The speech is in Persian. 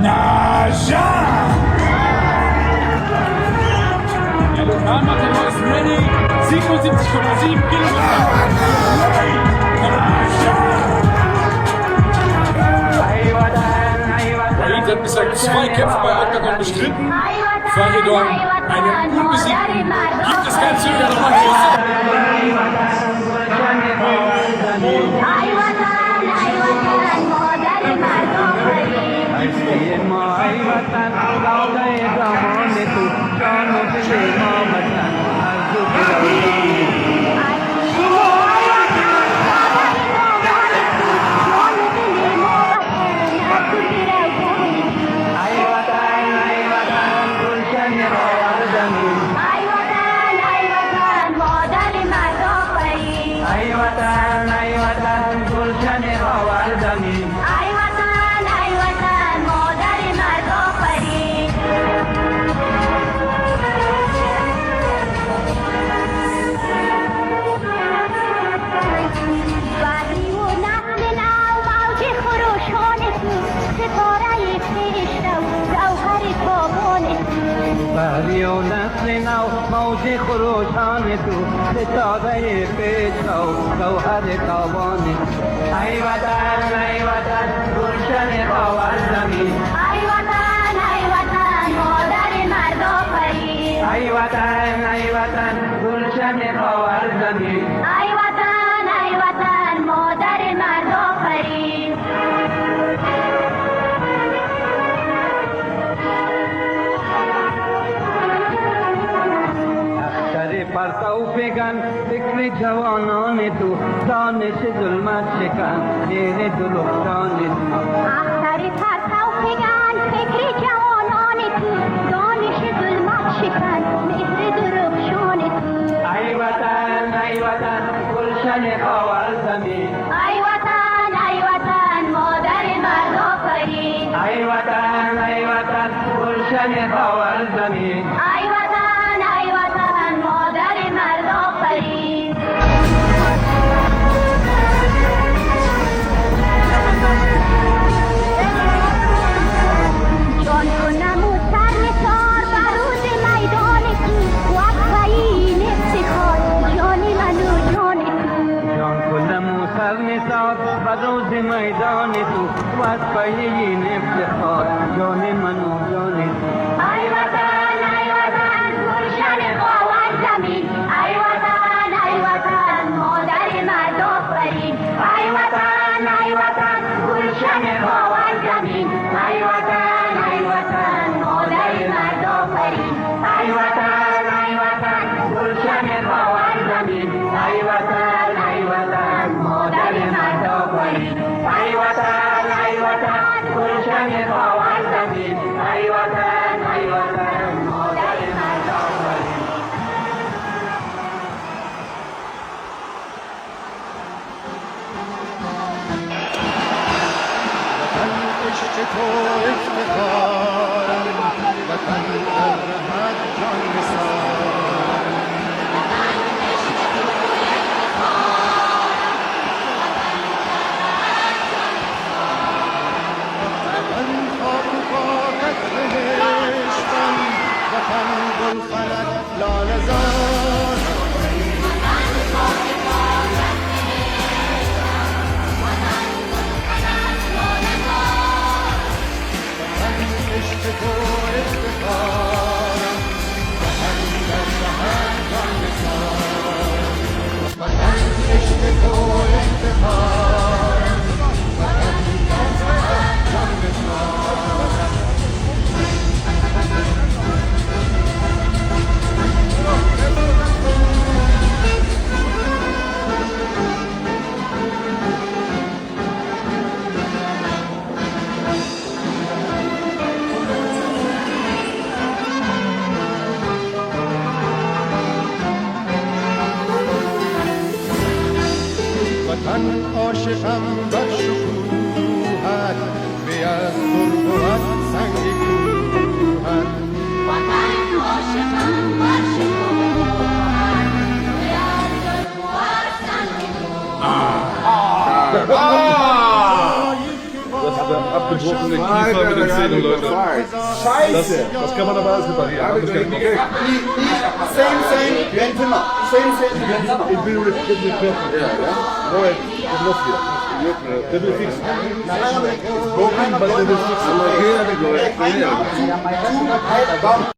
Naja! Der Lokalmatador ist ready. 77,7 Kilogramm. Wahid hat bisher 2 Kämpfe bei Octagon bestritten. Faridon einen unbesiegten. Gibt es kein Zögern, nochmal بحریو نسل نو موج خروشان تو ستاره پیچو گوهر تابان ای وطن گلشن باور زمین ای وطن مادر مرد آفرین ای وطن گلشن باور زمین ای وطن مادر مرد آفرین پرتو فگن فکر جوانان تو دانش ظلمت شکن مهر درخشان تو اختر پرتو فگن فکر جوانان تو دانش ظلمت شکن مهر درخشان تو ای وطن گلشن باور زمین ای وطن مادر مرد آفرین ای وطن گلشن باور زمین ای وطن مادر مرد آفرین جان کنم سر نثار بروز میدان تو وقفه‌ای افتخار جان من و جان تو جان کنم سر نثار بروز میدان تو وقفه‌ای افتخار جان من و جان تو ای وطن گلشن باور زمین ای وطن مادر مرد آفرین ای وطن گلشن باور زمین ای وطن مادر مرد آفرین ای وطن گلشن باور زمین ای وطن مادر مرد آفرین ای وطن گلشن باور زمین ای وطن مادر مرد آفرین عشق تو افتخارم وطن در رحمت جان نثارم وطن خاک و پاکت بهشتم وطن گلخنت لاله زار عشق تو افتخارم وطن در رحمت جان نثارم وطن عشق تو افتخارم وطن در رحمت جان نثارم gebrochene Kiefer mit den Zähnen, Leute. Das kann man aber alles reparieren. Das kann ich nicht. Same Benzema. Same Benzema. Ich will reparieren. No, it lost here. They will fix it. It's broken, but they will fix it.